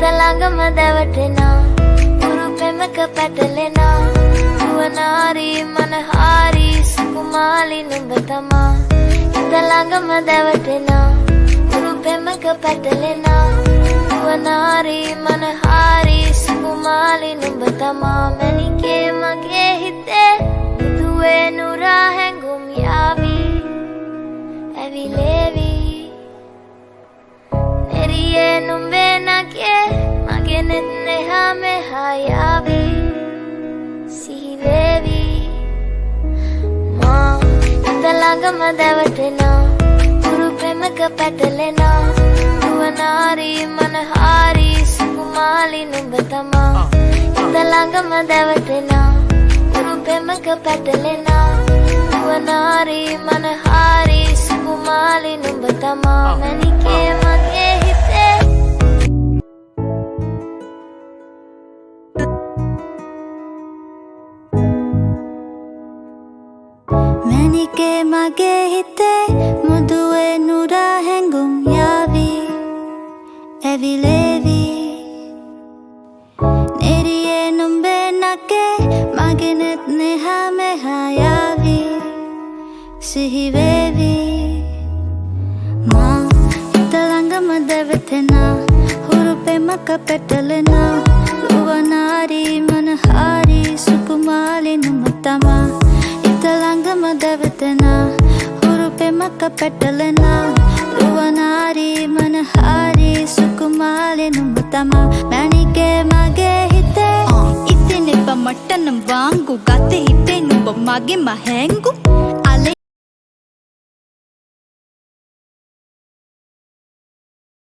ඉතලඟම දැවටෙනා උරු පෙමක පැටලෙනා නුවනාරි මනහාරි සුකුමාලි නුඹ තමා ඉතලඟම දැවටෙනා උරු පෙමක පැටලෙනා නුවනාරි මනහාරි සුකුමාලි නුඹ තමා මැණිකේ මගේ හිතේ මුදුවේ නුරා හැඟුම් යාවි ඇවිලේවි නෙරියේ නුඹේ නගේ මගේ නෙත් neha meha යාවි සිහිවේවි මා ඉතලඟම දැවටෙනා උරු පෙමක පැටලෙනා නුවනාරි මනහාරි සුකුමාලි නුඹ තමා ඉතලඟම දැවටෙනා උරු පෙමක පැටලෙනා නුවනාරි මනහාරි සුකුමාලි නුඹ තමා මැණිකේ මගේ හිතේ මැණිකේ මගේ හිතේ මුදුවේ නුරා හැඟුම් යාවි ඇවිලේවි නෙරියේ නුඹේ නගේ මගේ නෙත් neha meha යාවි සිහිවේවි මා ඉතලඟම දැවටෙනා හුරු පෙමක පැටලෙනා නුවනාරි මනහාරි සුකුමාලි නුඹ තමා ඉතලඟම දැවටෙනා හුරු පෙමක පැටලෙනා නුවනාරි මනහාරි සුකුමාලි නුඹ තමා මැණිකේ මගේ හිතේ ඉතින් එප මට්ටනම් වාංගු ගත හිතේ නුඹ මගේ මහැංගු